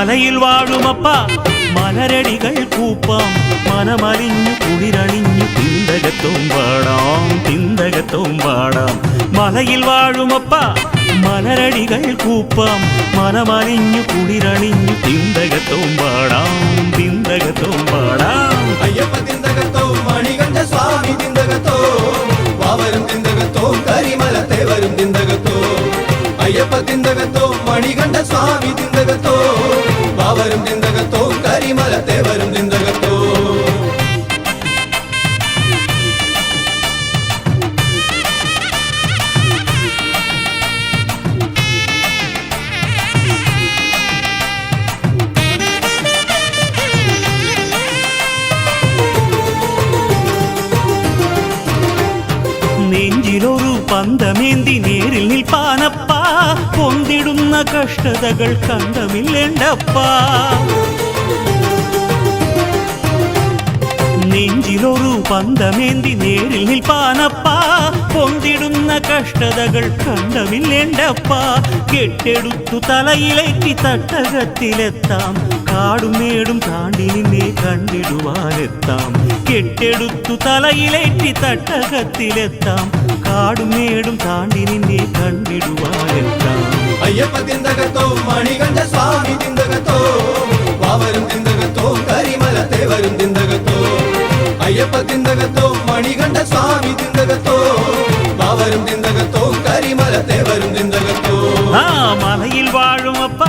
മലയിൽ വാഴുമപ്പ മലരടികൾ കൂപ്പാം മനമലിഞ്ഞു കുളിരണിഞ്ഞു തിന്തകത്തും പാടാം തിന്തകത്തും പാടാം മലയിൽ വാഴുമപ്പ മലരടികൾ കൂപ്പാം മനമലിഞ്ഞു കുളിരണിഞ്ഞു തിന്തകത്തും പാടാം തിന്തകത്തും പാടാം അയ്യപ്പ തിന്തകത്തോ മണികണ്ഠ സ്വാമി തിന്തകത്തോ വാവരും തിന്തകത്തോ കരിമലത്തെ വരും തിന്തകത്തോ അയ്യപ്പ തിന്തകത്തോ മണികണ്ഠ സ്വാമി തിന്തകത്തോ വാവരും തിന്തകത്തോ കരിമലത്തെ വരും തിന്തകത്തോ നെഞ്ചിലൊരു പന്തമേന്തി നേരിൽ നിൽപ്പാനപ്പ കൊണ്ടിടുന്ന കഷ്ടതകൾ കണ്ടമില്ലേണ്ടപ്പ നെഞ്ചിലൊരു പന്തമേന്തി നേരിൽ നിൽപ്പാനപ്പ കൊണ്ടിടുന്ന കഷ്ടതകൾ കണ്ടമില്ലേണ്ടപ്പ കെട്ടെടുത്തു തലയിലേറ്റി തട്ടകത്തിലെത്താം കാടും മേടും താണ്ടി നിന്നെ കണ്ടിടുവാനെത്താം കെട്ടെടുത്തു തലയിലേറ്റി തട്ടകത്തിലെത്താം കാടും മേടും താണ്ടി നിന്നെ കണ്ടിടുവാനെത്താം അയ്യപ്പ തിന്തകത്തോ മണികണ്ഠ സ്വാമി തിന്തകത്തോ വാവരും തിന്തകത്തോ കരിമലത്തെ വരും തിന്തകത്തോ അയ്യപ്പ തിന്തകത്തോ മണികണ്ഠ സ്വാമി തിന്തകത്തോ വാവരും തിന്തകത്തോ കരിമലത്തെ വരും തിന്തകത്തോ ആ മലയിൽ വാഴുമപ്പ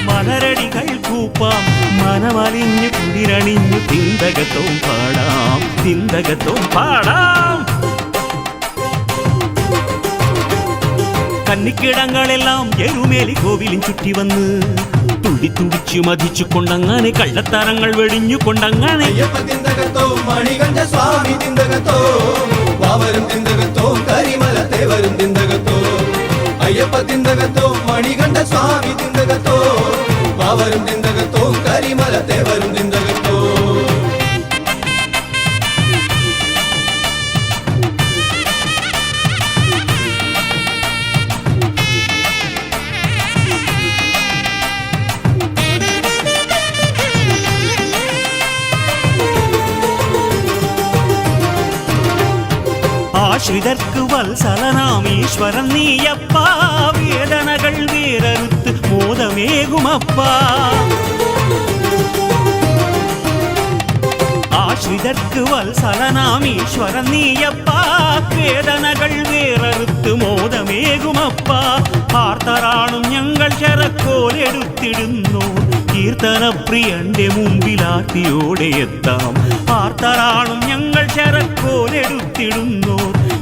മലരടികൾ കൂപ്പാം മനമലിഞ്ഞു കുളിരണിഞ്ഞു തിന്തകത്തും പാടാം തിന്തകത്തും പാടാം കന്നിക്കിടങ്ങളെല്ലാം എരുമേലി കോവിലും ചുറ്റി വന്ന് തുടിച്ചു മതിച്ചു കൊണ്ടങ്ങനെ കള്ളത്തരങ്ങൾ വെടിഞ്ഞു കൊണ്ടങ്ങനെ അയ്യപ്പ തിന്തകത്തോ മണികണ്ഠ സ്വാമി തിന്തകത്തോ വാവരും തിന്തകത്തോ കരിമലത്തെ വരും തിന്തകത്തോ അയ്യപ്പ തിന്തകത്തോ മണികണ്ഠ സ്വാമി തിന്തകത്തോ വാവരും തിന്തകത്തോ കരിമലത്തെ വരും തിന്തകത്തോ ആശ്രിതർക്ക് വത്സലനാം ഈശ്വരൻ നീയപ്പ വേദനകൾ വേററുത്ത് മോദമേകുമപ്പ ആശ്രിതർക്ക് വത്സലനാം ഈശ്വരൻ നീയപ്പ വേദനകൾ വേററുത്ത് മോദമേകുമപ്പ ആർത്തറാണും ഞങ്ങൾ ശരക്കോലെടുത്തിടുന്നു കീർത്തനപ്രിയന്റെ മുമ്പിലാത്തിയോടെ എത്താം ആർത്തറാണും ഞങ്ങൾ ശരക്കോലെടുത്തിടുന്നു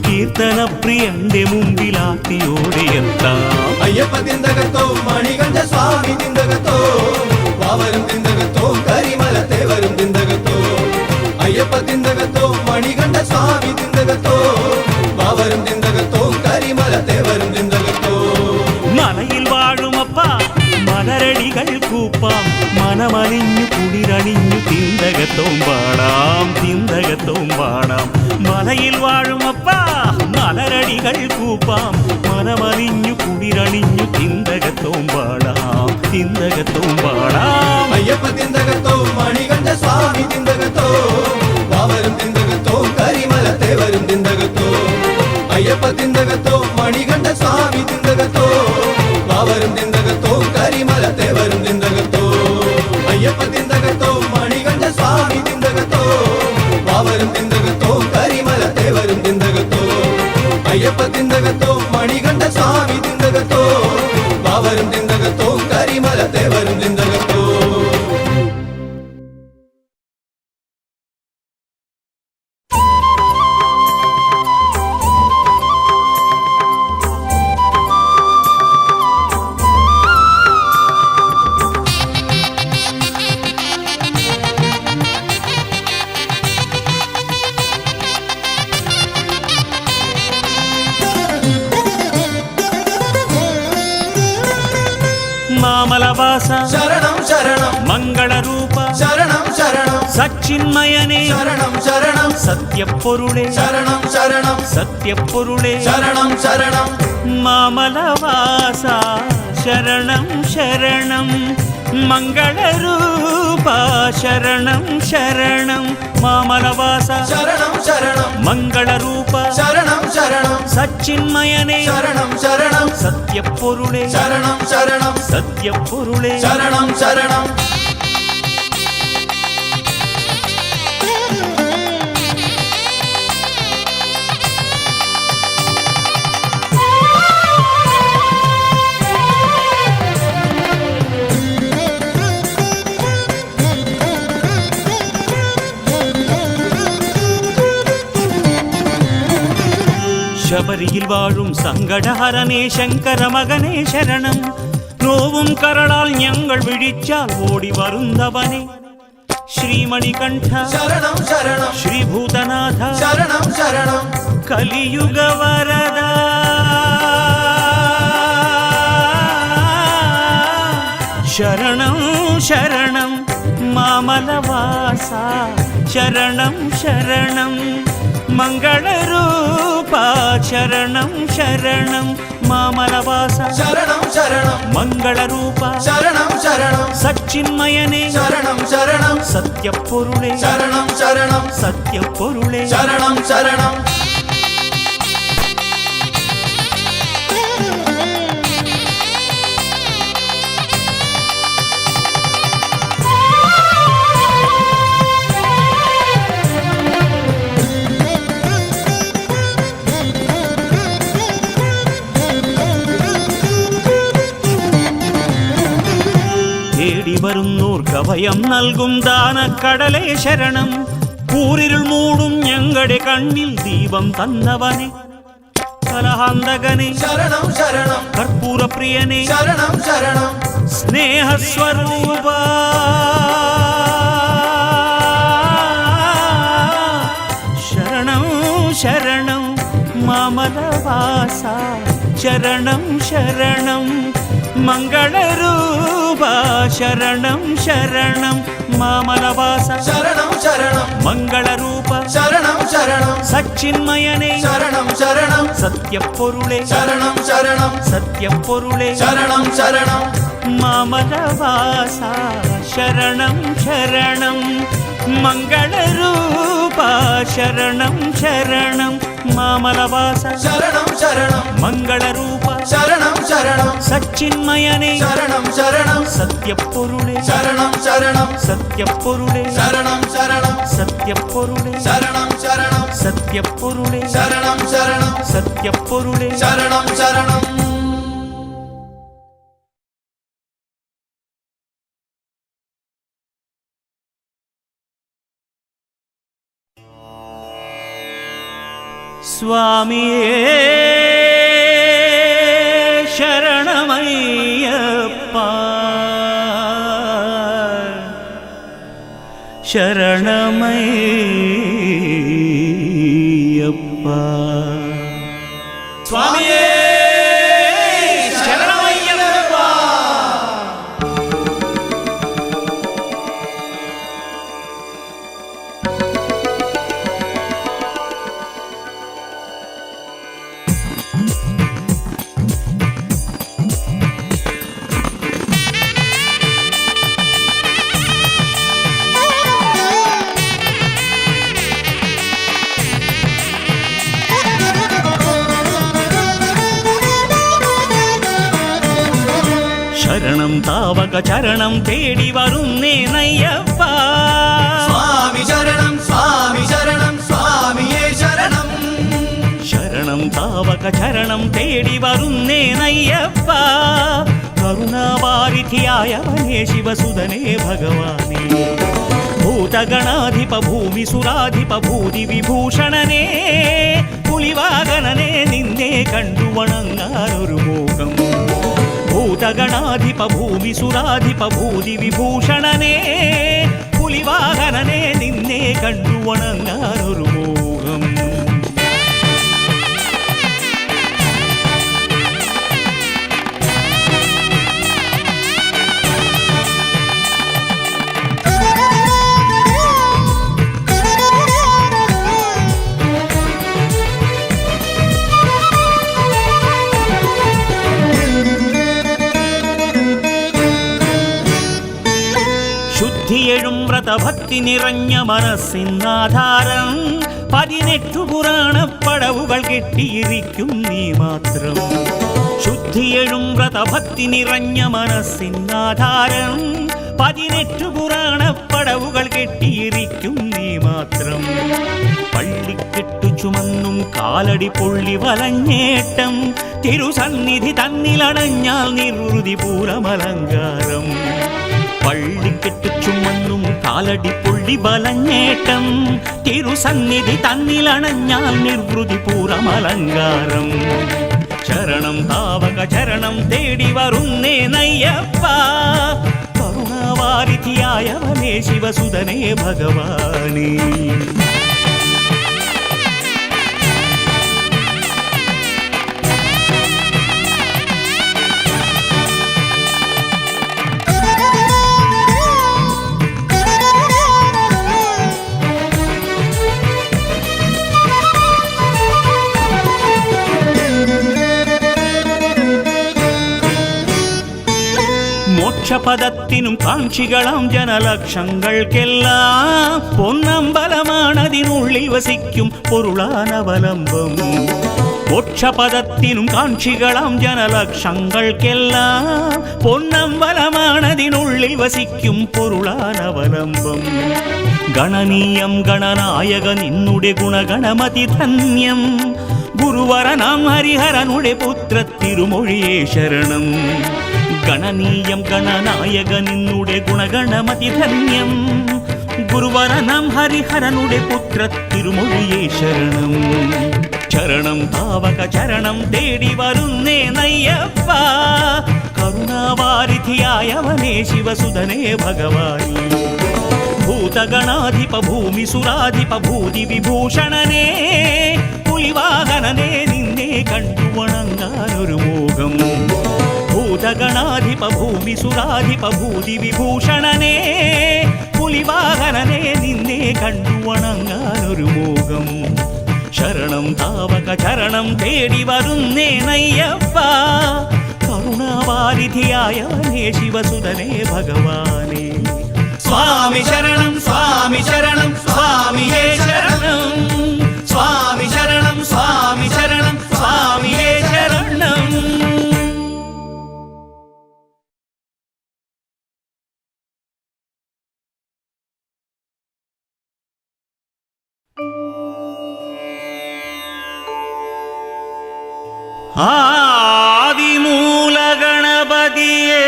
കീർത്തനപ്രിയന്റെ മുമ്പിലാത്തിയോടെ എത്താം അയ്യപ്പ തിന്തകത്തോ മണികണ്ഠ സ്വാമി തിന്തകത്തോ വാവരും തിന്തകത്തോ കരിമലത്തെ വരും തിന്തകത്തോ അയ്യപ്പ തിന്തകത്തോ മണികണ്ഠ സ്വാമി തിന്തകത്തോ വാവരും തിന്തകത്തോ കരിമലത്തെ വരും തിന്തകത്തോ മലയിൽ വാഴുമപ്പ മലരടികൾ കൂപ്പാം മനമലിഞ്ഞു കുളിരണിഞ്ഞു തിന്തകത്തും പാടാം തിന്തകത്തും പാടാം മലയിൽ വാഴുമപ്പ മലരടികൾ കൂപ്പാം മനമലിഞ്ഞു കുളിരണിഞ്ഞു തിന്തകത്തും പാടാം തിന്തകത്തും പാടാം അയ്യപ്പ തിന്തകത്തോ മണികണ്ഠ സ്വാമി തിന്തകത്തോ വാവരും തിന്തകത്തോ കരിമലത്തെ വരും തിന്തകത്തോ അയ്യപ്പ തിന്തകത്തോ മണികണ്ഠ സ്വാമി തിന്തകത്തോ വാവരും തിന്തകത്തോ കരിമലത്തെ വരും തിന്തകത്തോ അയ്യപ്പ തിന്തകത്തോ മണികണ്ഠ സ്വാമി തിന്തകത്തോ വാവരും തിന്തകത്തോ കരിമലത്തെ വരും തിന്തകത്തോ അയ്യപ്പ തിന്തകത്തോ മണികണ്ഠ സ്വാമി തിന്തകത്തോ വാവരും തിന്തകത്തോ കരിമലത്തെ വരും തിന്തകത്തോ മാമലവാസ ശരണം ശരണം മംഗളരൂപ ശരണം ശരണം സച്ചിന്മയനേ ശരണം ശരണം സത്യപ്പൊരുളേ ശരണം ശരണം സത്യപ്പൊരുളേ ശരണം ശരണം മാമലവാസ ശരണം ശരണം మంగళరూప శరణం శరణం మామలవాస శరణం శరణం మంగళరూప శరణం శరణం సచ్చిన్మయనే శరణం శరణం సత్యపొరుళే శరణం శరణం సత్యపొరుళే శరణం శరణం ശബരിയിൽ വാഴും സങ്കടഹരനേ ശങ്കര മകനേ ശരണം നോവും കരളാൽ ഞങ്ങൾ വിളിച്ചാൽ ഓടി വരുന്നവനെ ശ്രീമണികണ്ഠ ശരണം ശരണം ശ്രീഭൂതനാഥ ശരണം ശരണം കലിയുഗ വരദ ശരണം ശരണം മാമലവാസ ശരണം ശരണം మంగళరూప శరణం శరణం మామలవాస శరణం శరణం మంగళరూప శరణం శరణం సచ్చిన్మయనే శరణం శరణం సత్యపొరుళే శరణం శరణం సత్యపొరుళే శరణం శరణం തേടി വരുന്നോർക്ക് അഭയം നൽകും ദാനക്കടലേ ശരണം കൂരിരുൾ മൂടും ഞങ്ങളുടെ കണ്ണിൽ ദീപം തന്നവനെ കലഹാന്തകനെ ശരണം ശരണം കർപ്പൂരപ്രിയനെ ശരണം ശരണം സ്നേഹസ്വരൂപ ശരണം ശരണം മാമലവാസ ശരണം ശരണം మంగళరూప శరణం శరణం మామలవాస శరణం శరణం మంగళరూప శరణం శరణం సచ్చిన్మయనే శరణం శరణం సత్యపొరుళే శరణం శరణం సత్యపొరుళే శరణం శరణం మామలవాస శరణం శరణం మంగళరూప శరణం శరణం మామలవాస శరణం శరణం మంగళరూప శరణం శరణం సచ్చిన్మయనే శరణం శరణం సత్యపొరుళే శరణం శరణం సత్యపొరుళే శరణం శరణం సత్యపొరుళే శరణం శరణం సత్యపొరుళే శరణం శరణం సత్యపొరుళే శరణం శరణం സ്വാമിയേ ശരണമയ്യപ്പ ശരണമയ്യപ്പ സ്വാമിയേ ശരണമയ്യപ്പ ശരണം താവക ചരണം തേടി വരുന്നേനയ്യപ്പ സ്വാമി ശരണം സ്വാമി ശരണം സ്വാമിയേ ശരണം ശരണം താവക ചരണം തേടി വരുന്നേനയ്യപ്പ കരുണാവാരിധിയായവനേ ശിവസുതനേ ഭഗവാനേ ഭൂതഗണാധിപ ഭൂമിസുരാധിപ ഭൂതി വിഭൂഷണനേ പുലിവാഹനനേ നിന്നെ കണ്ടു വണങ്ങാനൊരു മോഹം ഭൂതഗണാധിപ ഭൂമിസുരാധിപ ഭൂതി വിഭൂഷണനേ പുലിവാഹനനേ നിന്നെ കണ്ടു വണങ്ങാനൊരു മോഹം വ്രതഭക്തി നിറഞ്ഞ മനസ്സിനാധാരം 18 പുരാണപ്പടവുകൾ കെട്ടിയിരിക്കും നീ മാത്രം ശുദ്ധിയെഴും വ്രതഭക്തി നിറഞ്ഞ മനസ്സിനാധാരം 18 പുരാണപ്പടവുകൾ കെട്ടിയിരിക്കും നീ മാത്രം പള്ളിക്കെട്ടു ചുമന്നും കാലടി പൊള്ളി വലഞ്ഞേട്ടം തിരുസന്നിധി തന്നിലണഞ്ഞാൽ നിർവൃതി പൂരമലങ്കാരം പള്ളിക്കെട്ടു ചുമന്നും കാലടി പൊള്ളി വലഞ്ഞേട്ടം തിരുസന്നിധി തന്നിലണഞ്ഞാൽ നിർവൃതി പൂരമലങ്കാരം ശരണം താവക ശരണം തേടി വരുന്നേ നയ്യപ്പ കരുണാവാരിധിയായവനേ ശിവസുതനേ ഭഗവാനേ മോക്ഷപദത്തിനും കാക്ഷികളാം ജനലക്ഷങ്ങൾക്കെല്ലാം പൊന്നമ്പലമാണതിനുള്ളിൽ വസിക്കും പൊരുളാനവലംബം മോക്ഷപദത്തിനും കാക്ഷികളാം ജനലക്ഷങ്ങൾക്കെല്ലാം പൊന്നമ്പലമാണതിനുള്ളിൽ വസിക്കും പൊരുളാനവലംബം ഗണനീയം ഗണനായക നിന്നുടെ ഗുണഗണമതി ധന്യം ഗുരുവരനാം ഹരിഹരനുടെ പുത്ര തിരുമൊഴിയേ ശരണം ഗണനീയം ഗണനായക നിന്നുടെ ഗുണഗണമതി ധന്യം ഗുരുവരനാം ഹരിഹരനുടെ പുത്ര തിരുമൊഴിയേ ശരണം ശരണം താവക ശരണം തേടി വരുന്നേ നയ്യപ്പ കരുണാവാരിധിയായവനേ ശിവസുതനേ ഭഗവാനേ ഭൂതഗണാധിപ ഭൂമിസുരാധിപ ഭൂതി വിഭൂഷണനേ പുലിവാഹനനേ നിന്നെ കണ്ടു വണങ്ങാനൊരു മോഹം ഭൂതഗണാധിപ ഭൂമിസുരാധിപ ഭൂതി വിഭൂഷണനേ പുലിവാഹനനേ നിന്നെ കണ്ടു വണങ്ങാനൊരു മോഹം ശരണം താവക ശരണം തേടി വരുന്നേ നയ്യപ്പ കരുണാവാരിധിയായവനേ ശിവസുതനേ ഭഗവാനേ സ്വാമി ശരണം സ്വാമി ശരണം സ്വാമിയേ ശരണം സ്വാമി ശരണം സ്വാമി ശരണം സ്വാമിയേ ശരണം ആദിമൂലഗണപതിയേ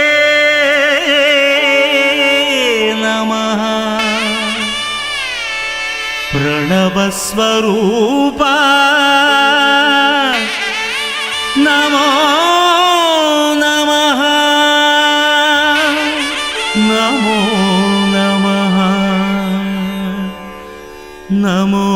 നമഃ പ്രണവസ്വരൂപ നമോ നമഃ നമോ നമഃ നമോ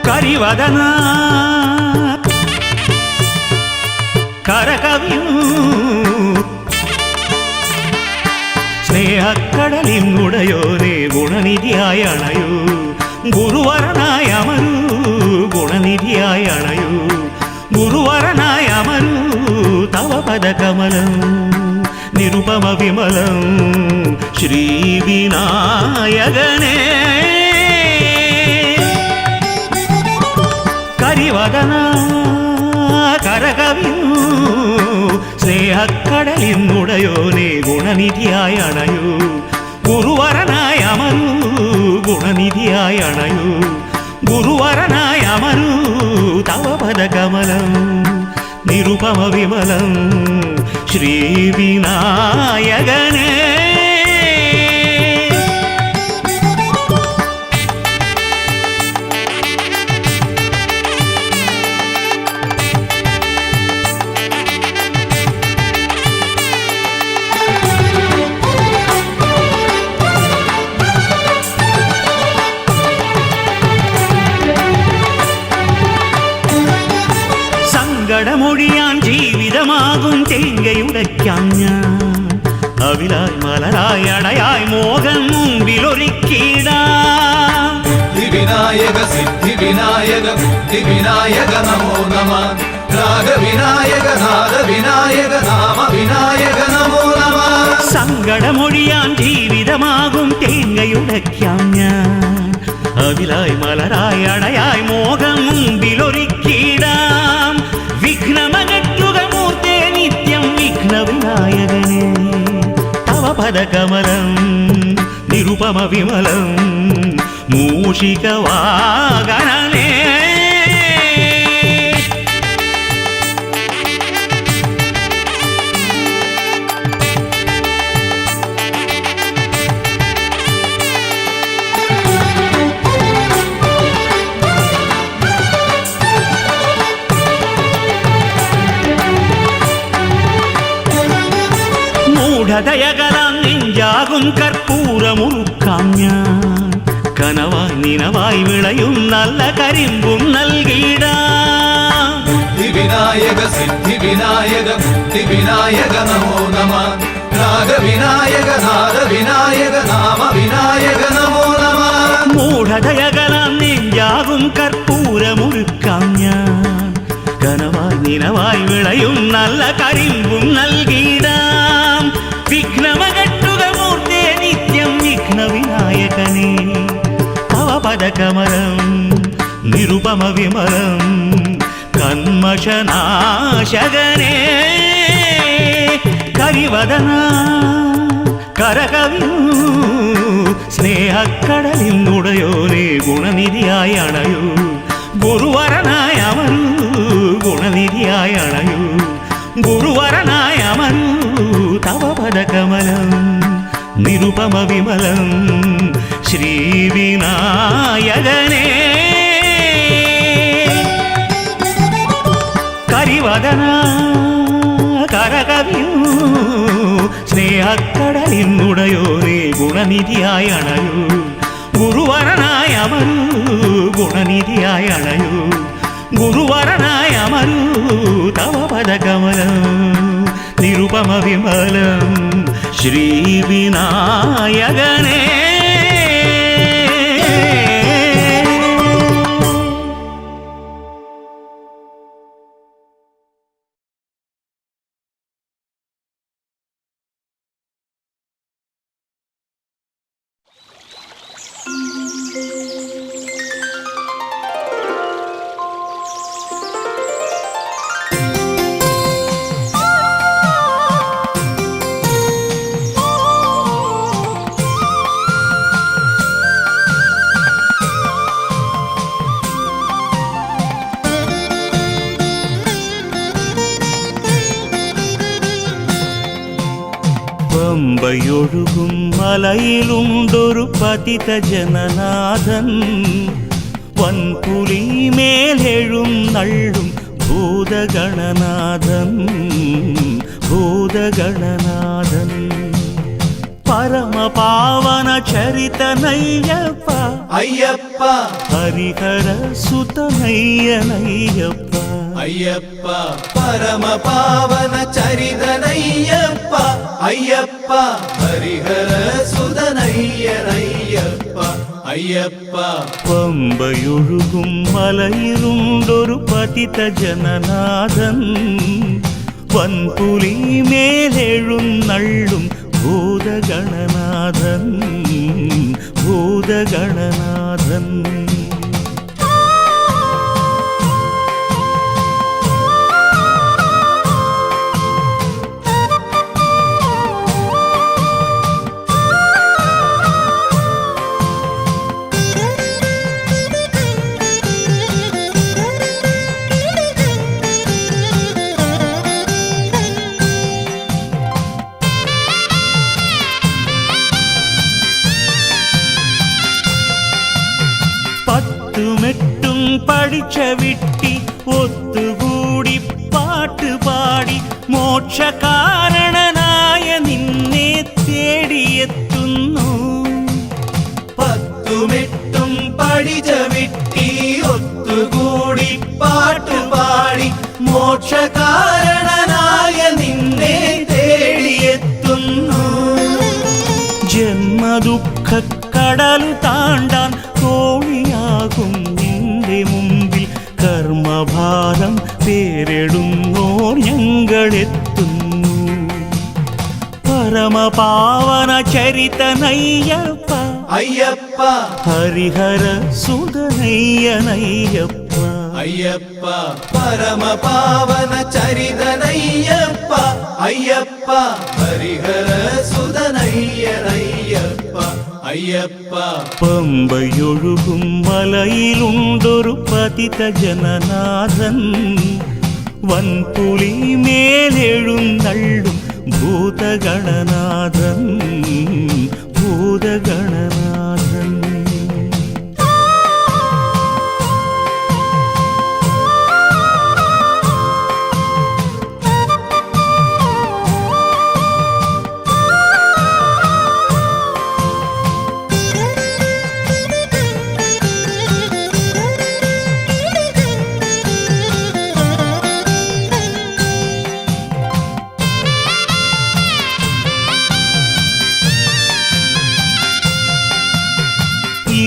കരിവദന കരകവിയൂ സ്നേഹക്കടലിനുടയോനേ ഗുണനിധിയായ അണയൂ ഗുരുവരനായ അമരൂ ഗുണനിധിയായ അണയൂ ഗുരുവരനായ അമരൂ തവ പദകമലം നിരുപമ വിമലം ശ്രീവിനായകനേ കരിവദന കരകവിയൂ സ്നേഹക്കടലിനുടയോനേ ഗുണനിധിയായ അണയൂ ഗുരുവരനായ അമരൂ ഗുണനിധിയായ അണയൂ ഗുരുവരനായ അമരൂ തവ പദകമലം നിരുപമ വിമലം ശ്രീവിനായകനേ ഉടയ്ക്കാം ഞാൻ അവിലായി മലരായി അടയായി മോഹം മുമ്പിലൊരുക്കിടാം വിനായക സിദ്ധി വിനായക ബുദ്ധി വിനായക നമോ നമ രാഗ വിനായക നാദ വിനായക നാമ വിനായക നമോ നമ സങ്കടമൊഴിയാൻ ജീവിതമാകും തേങ്ങയുടയ്ക്കാം ഞാൻ അവിലായി മലരായി അടയായി മോഹം മുമ്പിലൊരുക്കിടാം വിഘ്നമകറ്റുക മൂർത്തേ നിത്യം വിഘ്ന വിനായകനേ തവ പദകമലം നിരുപമ വിമലം മൂഷികവാഗനേ മൂഢതയകലാം നെഞ്ചാകും കർപ്പൂരമുറുക്കാം ഞാൻ കനവായി നിനവായി വിളയും നല്ല കരിമ്പും നൽകിടാം വിനായക സിദ്ധി വിനായക ബുദ്ധി വിനായക നമോ നമ രാഗ വിനായക നാദ വിനായക നാമ വിനായക നമോ നമ മൂഢതയകലാം നെഞ്ചാകും കർപ്പൂരമുറുക്കാം ഞാൻ കനവായി നിനവായി വിളയും നല്ല കരിമ്പും നൽകിടാം വിഘ്നമകറ്റുക മൂർത്തേ നിത്യം വിഘ്ന വിനായകനേ തവ പദകമലം നിരുപമ വിമലം കന്മഷനാശകനേ കരിവദന കരകവിയൂ സ്നേഹക്കടലിൽ നുടയോനേ ഗുണനിധിയായി അണയൂ ഗുരുവരനായ അമരൂ ഗുണനിധിയായി അണയൂ ഗുരുവരനായ അമരൂ തവ പദകമലം നിരുപമ വിമലം ശ്രീവിനായകനേ കരിവദന കരകവിയൂ സ്നേഹക്കടലിൽ നുടയോരേ ഗുണനിധിയായി അണയൂ ഗുരുവരനായ അമരൂ ഗുണനിധിയായി അണയൂ ഗുരുവരനായ അമരൂ തവ പദകമലം നിരുപമ വിമലം ശ്രീവിനായകനേ പമ്പയൊഴുകും മലയിലുണ്ടൊരു പതിത ജനനാഥൻ വൻപുലിമേലെഴും നള്ളും ഭൂതഗണനാഥൻ ഭൂതഗണനാഥൻ പരമപാവന ചരിതനയ്യപ്പ അയ്യപ്പ ഹരിഹര സുതനയ്യനയ്യപ്പ അയ്യപ്പ പരമ പാവന ചരിതനയ്യപ്പ അയ്യപ്പ ഹരിഹര സുതനയ്യനയ്യപ്പ അയ്യപ്പ പമ്പയൊഴുകും മലയിലുണ്ടൊരു പതിത ജനനാഥൻ വൻപുലിമേലെഴും നള്ളും ഭൂതഗണനാഥൻ ഭൂതഗണനാഥൻ പഠിച്ച വിട്ടി ഒത്തുകൂടി പാട്ടുപാടി മോക്ഷകാരണനായ നിന്നെ തേടിയെത്തുന്നു. പത്തുമെട്ടും പഠിച്ച വിട്ടി ഒത്തുകൂടി പാട്ടുപാടി മോക്ഷകാരണനായ നിന്നെ ദുഃഖക്കടലു താണ്ടാൻ തോണിയാകും നിന്റെ മുമ്പിൽ കർമ്മഭാരം പേരിടുന്നോർ ഞങ്ങളെത്തുന്നു. പരമപാവന ചരിതനയ്യപ്പ അയ്യപ്പ ഹരിഹര സുതനയ്യനയ്യപ്പ അയ്യപ്പ പരമപാവന ചരിതനയ്യപ്പ അയ്യപ്പ ഹരിഹര സുതനയ്യനയ്യപ്പ അയ്യപ്പ. പമ്പയൊഴുകും മലയിലുണ്ടൊരു പതിത ജനനാഥൻ വൻപുലി മേലെഴുന്നള്ളും ഭൂതഗണനാഥൻ ഭൂതഗണനാഥൻ.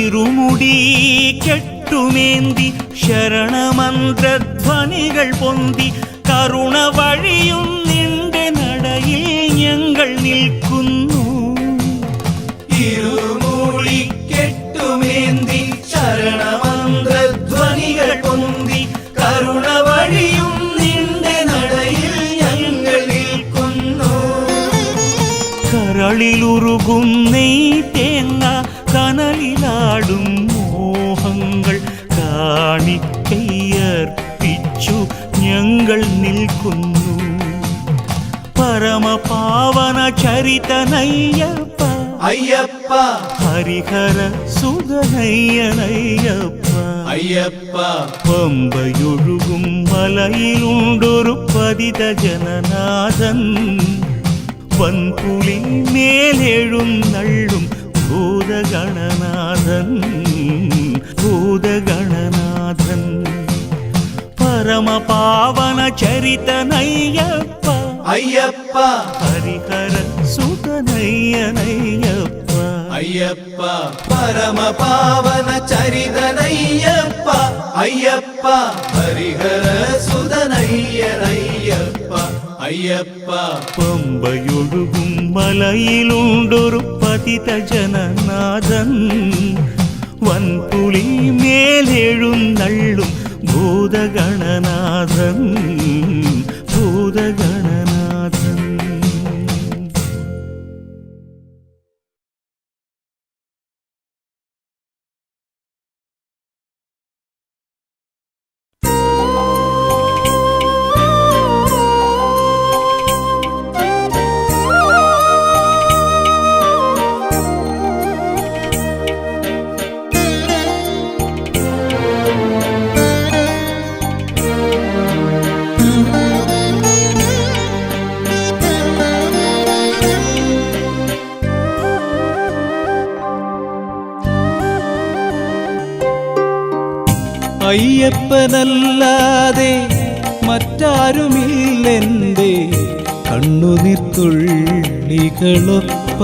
ഇരുമുടി കെട്ടുമേന്തി ശരണമന്ത്രധ്വനികൾ പൊന്തി കരുണ വഴിയും നിന്റെ നടയിൽ ഞങ്ങൾ നിൽക്കുന്നു. ഇരുമുടി കെട്ടുമേന്തി ശരണമന്ത്രധ്വനികൾ പൊന്തി കരുണ വഴിയും നിന്റെ നടയിൽ ഞങ്ങൾ നിൽക്കുന്നു. കരളിലുരുകും നെയ് തേങ്ങ കനലിലാടും മോഹങ്ങൾ കാണിക്കയ്യർപ്പിച്ചു ഞങ്ങൾ നിൽക്കുന്നു. പരമപാവന ചരിതനയ്യപ്പ അയ്യപ്പ ഹരിഹര സുതനയ്യനയ്യപ്പ അയ്യപ്പ. പമ്പയൊഴുകും മലയിലുണ്ടൊരു പതിത ജനനാഥൻ വൻപുലി മേലെഴുന്നള്ളും ഭൂതഗണനാഥൻ ഭൂതഗണനാഥൻ. പരമപാവന ചരിതനയ്യപ്പ അയ്യപ്പ ഹരിഹര സുതനയ്യനയ്യപ്പ അയ്യപ്പ പരമപാവന ചരിതനയ്യപ്പ അയ്യപ്പ ഹരിഹര സുതനയ്യനയ്യപ്പ അയ്യപ്പ. പമ്പയൊഴുകും മലയിലുണ്ടൊരു പതിത ജനനാഥൻ വൻപുലി മേലെഴുന്നള്ളും ഭൂതഗണനാഥൻ ഭൂതഗണനാഥൻ. അയ്യപ്പനല്ലാതെ മറ്റാരുമില്ലെൻ്റെ കണ്ണുനീർത്തുള്ളികളൊപ്പ.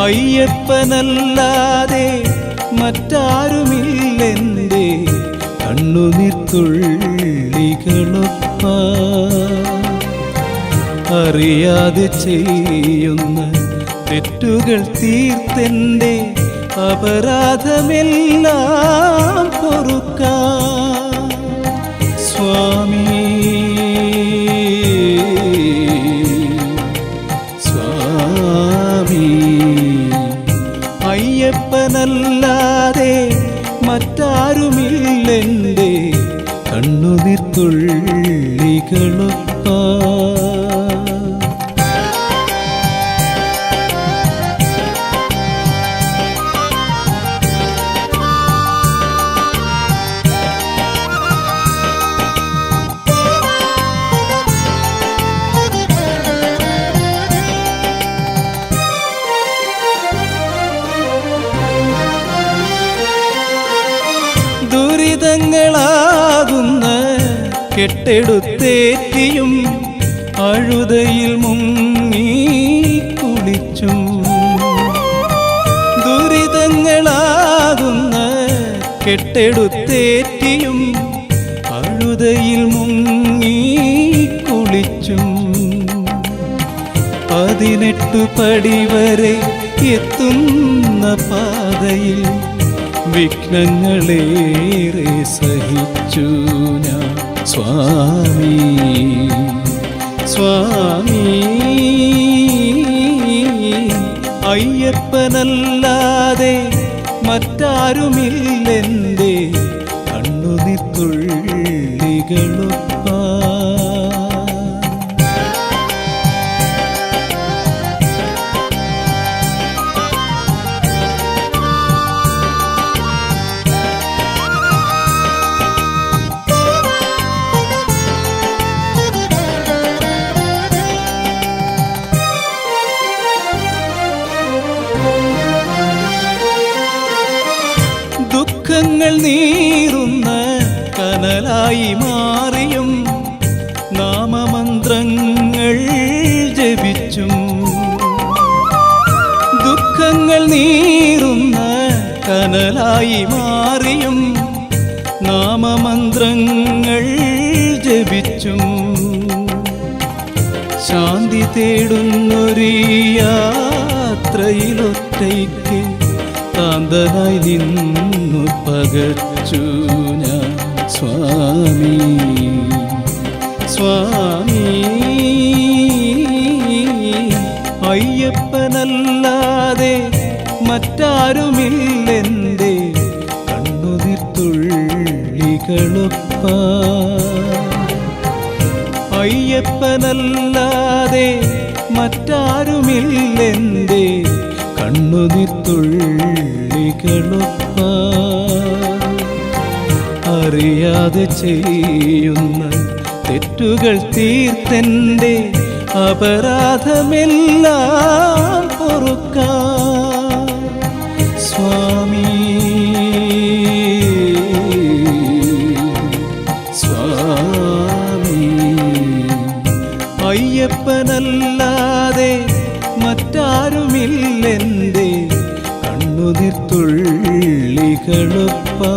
അയ്യപ്പനല്ലാതെ മറ്റാരുമില്ലെൻ്റെ കണ്ണുനീർത്തുള്ളികളൊപ്പ. അറിയാതെ ചെയ്യുന്ന തെറ്റുകൾ തീർത്തെൻ്റെ അപരാധമെല്ലാം പൊറുക്കാം സ്വാമി സ്വാമി. അയ്യപ്പനല്ലാതെ മറ്റാരുമില്ലെൻ്റെ കണ്ണുനീർത്തുള്ളികളൊപ്പ. ദുരിതങ്ങളാകുന്ന കെട്ടെടുത്തേറ്റിയും അഴുതയിൽ മുങ്ങി കുളിച്ചും കെട്ടെടുത്തേറ്റിയും അഴുതയിൽ മുങ്ങി കുളിച്ചും 18 പടി വരെ എത്തുന്ന പാതയിൽ വിഘ്നങ്ങളേറെ സഹിച്ചു ഞാൻ സ്വാമി സ്വാമി. അയ്യപ്പനല്ലാതെ മറ്റാരുമില്ലെൻ്റെ കണ്ണുനീർത്തുള്ളികളൊപ്പാ. ദുഃഖങ്ങൾ നീറുന്ന കനലായി മാറിയും നാമമന്ത്രങ്ങൾ ജപിച്ചും. ദുഃഖങ്ങൾ നീറുന്ന കനലായി മാറിയും നാമമന്ത്രങ്ങൾ ജപിച്ചും. ശാന്തി തേടുന്നൊരു യാത്രയിലൊറ്റയ്ക്ക് കാന്തനായി നിന്നു പകച്ചു ഞാൻ സ്വാമി സ്വാമി. അയ്യപ്പനല്ലാതെ മറ്റാരുമില്ലെൻ്റെ കണ്ണുനീർത്തുള്ളികളൊപ്പാ. അയ്യപ്പനല്ലാതെ മറ്റാരുമില്ലെൻ്റെ കണ്ണുനീർത്തുള്ളികളൊപ്പാ. അറിയാതെ ചെയ്യുന്ന തെറ്റുകൾ തീർത്തെൻ്റെ അപരാധമെല്ലാം പൊറുക്കാൻ സ്വാമി സ്വാമി. അയ്യപ്പനല്ലാതെ മറ്റാരുമില്ലെൻ്റെ കണ്ണുനീർത്തുള്ളികളൊപ്പാ.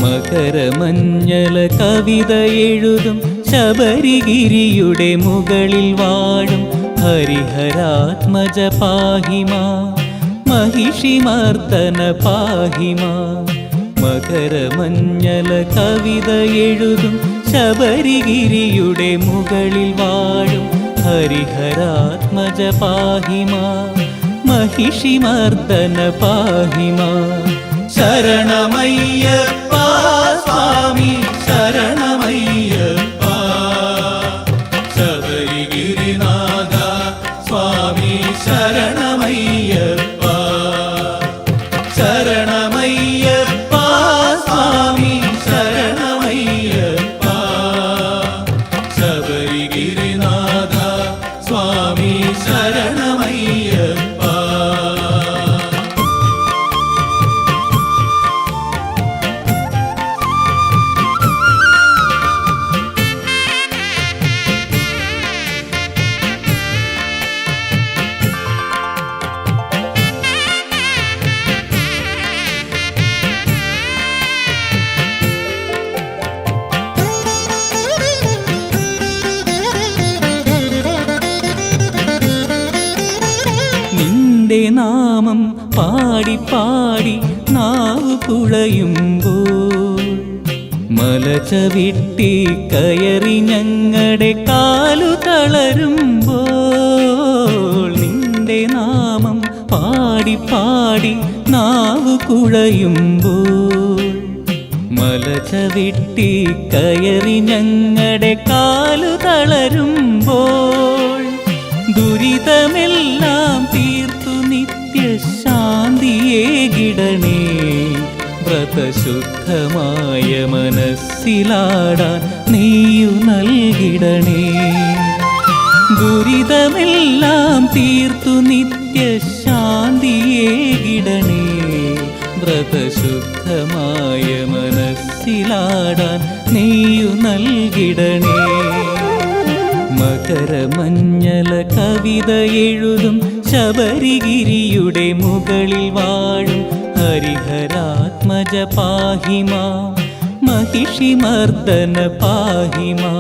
മകരമഞ്ഞള കവിത എഴുതും ശബരിഗിരിയുടെ മുകളിൽ വാഴും ഹരിഹരാത്മജ പാഹിമാ महिषिमर्दन पाहिमा മകരമഞ്ഞള കവിത എഴുതും ശബരിഗിരിയുടെ മുകളിൽ വാഴും ഹരിഹരാത്മജ പാഹിമാ महिषिमर्दन पाहिमा ശരണമയ്യപ്പ സ്വാമി ശരണമയ്യപ്പ ശബരിഗിരിനാഥ സ്വാമി ശരണമയ്യപ്പ ശരണമയ്യപ്പ സ്വാമി ശരണമയ്യപ്പ ശബരിഗിരിനാഥ സ്വാമി ശരണമയ്യപ്പ. നാമം പാടി പാടി നാവു കുഴയുമ്പോൾ മലചവിട്ടി കയറി ഞങ്ങളുടെ കാലു തളരുമ്പോൾ നിന്റെ നാമം പാടി പാടി നാവു കുഴയുമ്പോൾ മല ചവിട്ടി കയറി ഞങ്ങളുടെ കാലു തളരുമ്പോൾ ദുരിതമെല്ലാം തീർത്തു നിത്യശാന്തിയേകിടണേ. വ്രതശുദ്ധമായ മനസ്സിലാടാൻ നീയു നൽകിടണേ. ദുരിതമെല്ലാം തീർത്തു നിത്യശാന്തിയേകിടണേ. വ്രതശുദ്ധമായ മനസ്സിലാടാൻ നീയു നൽകിടണേ. മകരമഞ്ഞല കവിത എഴുതും ശബരിഗിരിയുടെ മുകളിൽ വാഴും ഹരിഹരാത്മജ പാഹിമാ महिषिमर्दन पाहिमा.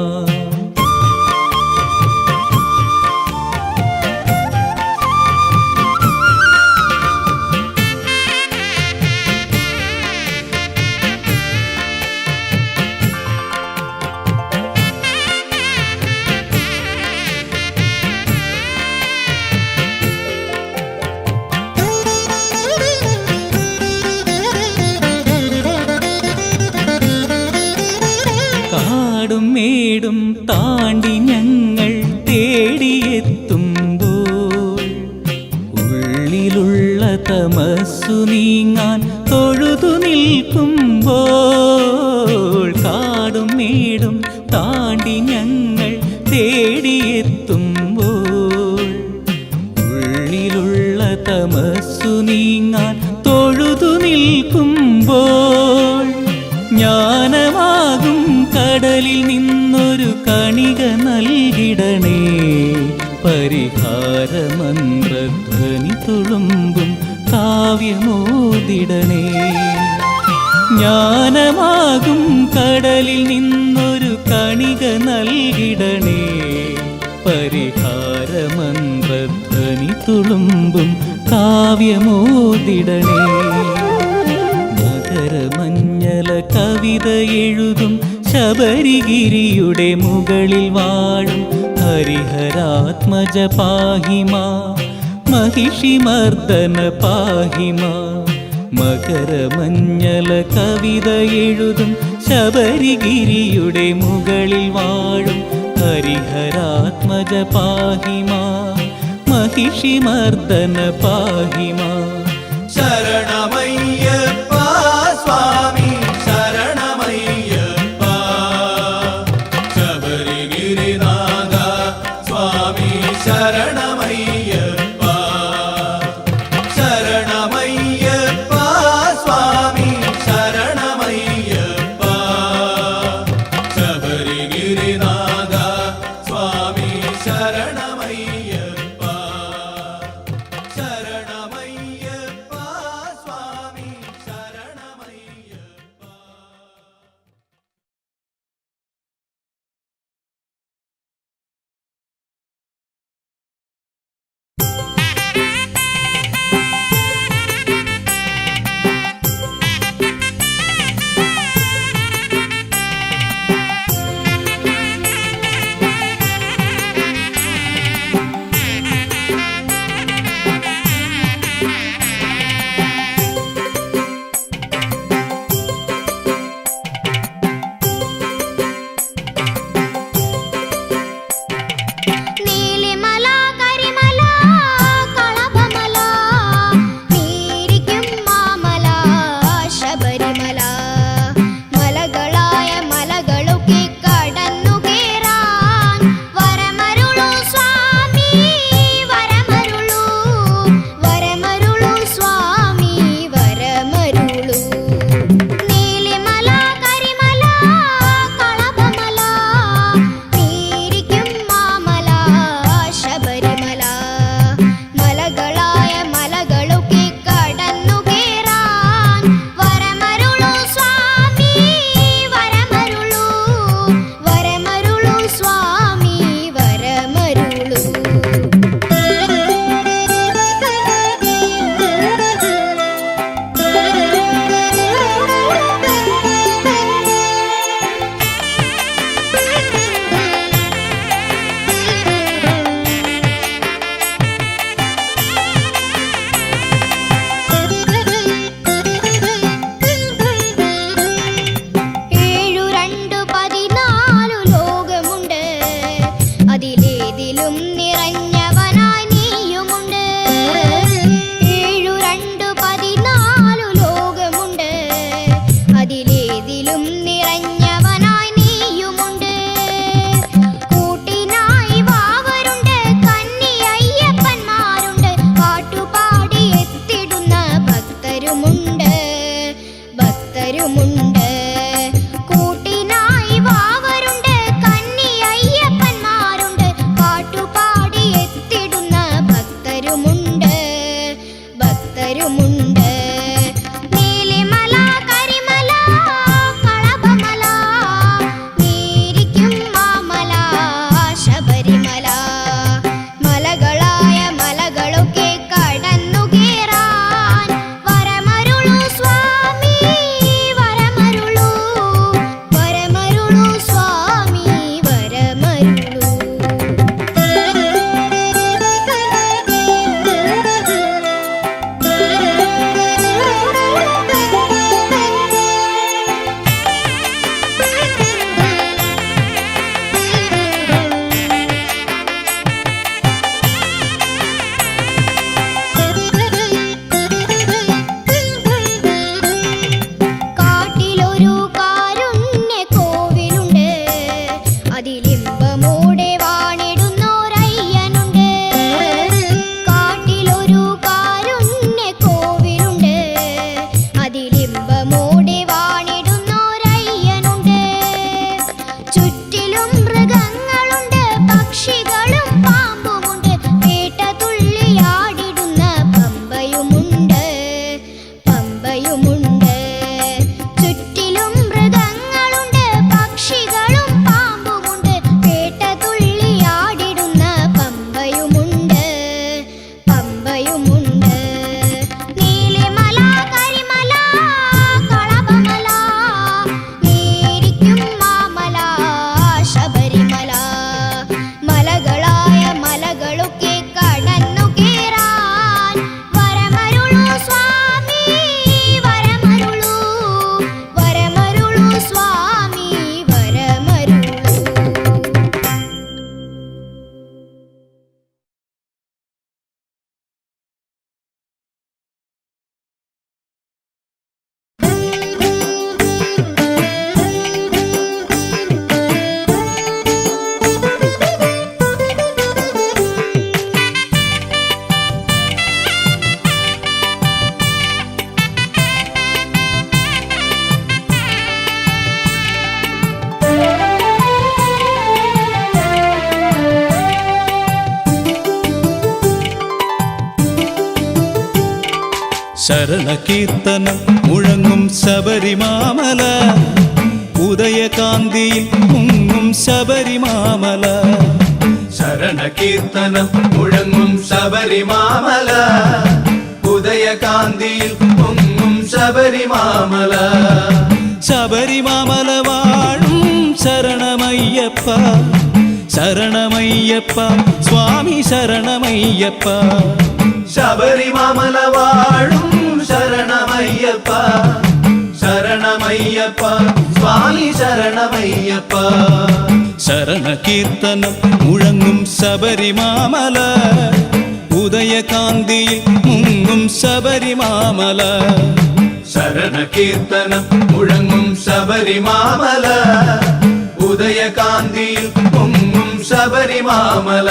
മേടും താണ്ടി ഞങ്ങൾ തേടിയെത്തുമ്പോൾ ഉള്ളിലുള്ള തമസ്സു നീങ്ങാൻ തൊഴുതു നിൽക്കുമ്പോൾ കാടും മേടും താണ്ടി ഞങ്ങൾ തേടിയെത്തുമ്പോൾ ഉള്ളിലുള്ള തമസ്സു നീങ്ങാൻ തൊഴുതു നിൽക്കുമ്പോൾ ജ്ഞാനമാകും കടലിൽ നിന്നൊരു കണിക നൽകിടണേ. പരിഹാരമന്ത്രധ്വനി തുളുമ്പും കാവ്യമോദിടണേ. ജ്ഞാനമാകും കടലിൽ നിന്നൊരു കണിക നൽകിടണേ. പരിഹാരമന്ത്രധ്വനി തുളുമ്പും കാവ്യമോദിടണേ. മകരമഞ്ഞല കവിത എഴുതും ശബരിഗിരിയുടെ മുകളിൽ വാഴും ഹരിഹരാത്മജ പാഹിമാ महिषिमर्दन पाहिमा. മകരമഞ്ഞല കവിത എഴുതും ശബരിഗിരിയുടെ മുകളിൽ വാഴും ഹരിഹരാത്മജ പാഹിമാ महिषिमर्दन पाहिमा. ശരണമയ്യപ്പ സ്വാമി ശരണമയ്യപ്പ ശബരിഗിരിനാഥ സ്വാമി ശരണമയ്യപ്പ ശരണമയ്യപ്പ സ്വാമി ശരണമയ്യപ്പ ശബരിഗിരിനാഥ സ്വാമി ശരണമയ്യപ്പ ശരണമയ്യ ഭക്തരുമുണ്ട്. കൂട്ടിനായി വാവരുണ്ട്, കന്നി അയ്യപ്പന്മാരുണ്ട്, പാട്ടുപാടി എത്തിടുന്ന ഭക്തരുമുണ്ട്. ഭക്തരുമുണ്ട്. നീലിമല, കരിമല, കളഭമല, നീരിക്കും മാമല, ശബരിമല, മലകളായ മലകളൊക്കെ കടന്നു കേറാൻ വരമരുളു സ്വാമി, വരമരുളു, വരമരുളു സ്വാമി, വരമരുളു. കാട്ടിലൊരു കാരുണ്യ കോവിലുണ്ട്, അതിലിമ്പമോടെ വാണിടുന്നോരയ്യനുണ്ട്. കാട്ടിലൊരു കാരുണ്യ കോവിലുണ്ട്, അതിലിമ്പമോടെ വാണിടുന്നോരയ്യനുണ്ട്. ചുറ്റിലും മൃഗങ്ങളുണ്ട്, പക്ഷികളും പാമ്പുമുണ്ട്, വേട്ടതുള്ളിയാടിടുന്ന പമ്പയുമുണ്ട്, പമ്പയുമുണ്ട്. ചുറ്റിലും മൃഗങ്ങളുണ്ട്, പക്ഷികളും പാമ്പുമുണ്ട്, വേട്ടതുള്ളിയാടിടുന്ന പമ്പയുമുണ്ട്, പമ്പയുമുണ്ട്. നീലിമല, കരിമല, കളഭമല, നീരിക്കും മാമല, ശബരിമല, മലകളായ മലകളൊക്കെ കടന്നു കേറാൻ വരമരുളു സ്വാമി, വരമരുളു, വരമരുളു സ്വാമി, വരമരുളു. ശരണകീർത്തനം മുഴങ്ങും ശബരിമാമല, ഉദയകാന്തിയിൽ മുങ്ങും ശബരിമാമല. ശരണകീർത്തനം മുഴങ്ങും ശബരിമാമല, ഉദയകാന്തിയിൽ പൊങ്ങും ശബരിമാമല. ശബരിമാമല വാഴും ശരണമയ്യപ്പ, ശരണമയ്യപ്പ സ്വാമി ശരണമയ്യപ്പ. ശബരിമാമല വാഴും ശരണമയ്യപ്പ, ശരണമയ്യപ്പ സ്വാമി ശരണമയ്യപ്പ. ശരണകീർത്തനം മുഴങ്ങും ശബരിമാമല, ഉദയകാന്തിയിൽ മുങ്ങും ശബരിമാമല. ശരണകീർത്തനം മുഴങ്ങും ശബരിമാമല, ഉദയകാന്തിയിൽ പൊങ്ങും ശബരിമാമല.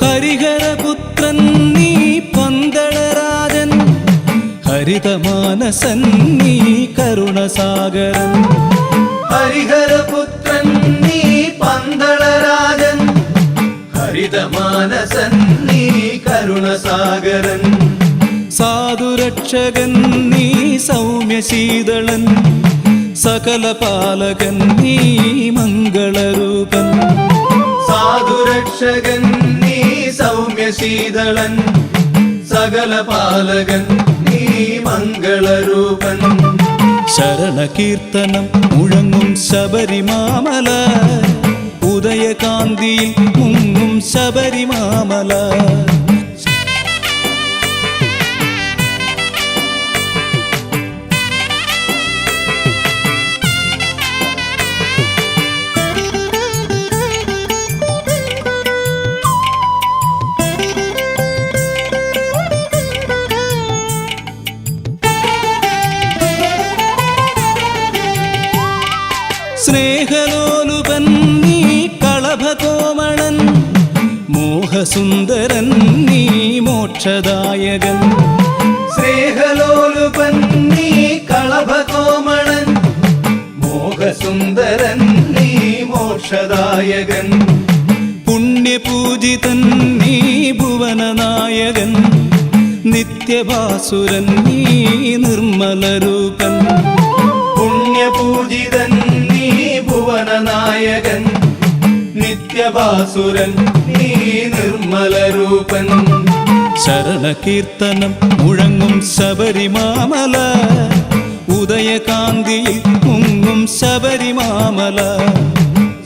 ഹരിഹരപുത്രൻ നീ പന്തളരാജൻ, ഹരിതമാനസൻ നീ കരുണസാഗരൻ. ഹരിഹരപുത്രൻ നീ പന്തളരാജൻ, ഹരിതമാനസൻ നീ കരുണസാഗരൻ. സാധുരക്ഷകൻ നീ സൗമ്യശീതളൻ, സകലപാലകൻ നീ മംഗളരൂപൻ. സാധുരക്ഷകൻ നീ സൗമ്യശീതളൻ, സകലപാലകൻ നീ മംഗളരൂപൻ. ശരണകീർത്തനം മുഴങ്ങും ശബരിമാമല, ഉദയകാന്തിയിൽ മുങ്ങും ശബരിമാമല. മോക്ഷദായകൻ സ്നേഹലോലുപൻ നീ കളഭകോമളൻ മോഹസുന്ദരൻ നീ മോക്ഷദായകൻ പുണ്യപൂജിതൻ നീ ഭുവനനായകൻ നിത്യഭാസുരൻ നീ നിർമ്മലരൂപൻ പുണ്യപൂജിതൻ നീ ഭുവനനായകൻ നിത്യഭാസുരൻ നീ നിർമ്മലരൂപൻ ശരണകീർത്തനം മുഴങ്ങും ശബരിമാമല ഉദയകാന്തിയിൽ മുങ്ങും ശബരിമാമല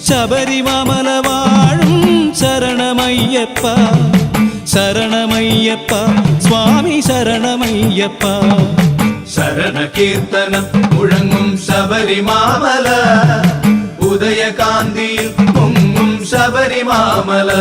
ശബരിമാമല വാഴും ശരണമയ്യപ്പ ശരണമയ്യപ്പ സ്വാമി ശരണമയ്യപ്പ ശരണകീർത്തനം മുഴങ്ങും ശബരിമാമല ഉദയകാന്തിയിൽ പൊങ്ങും ശബരിമാമല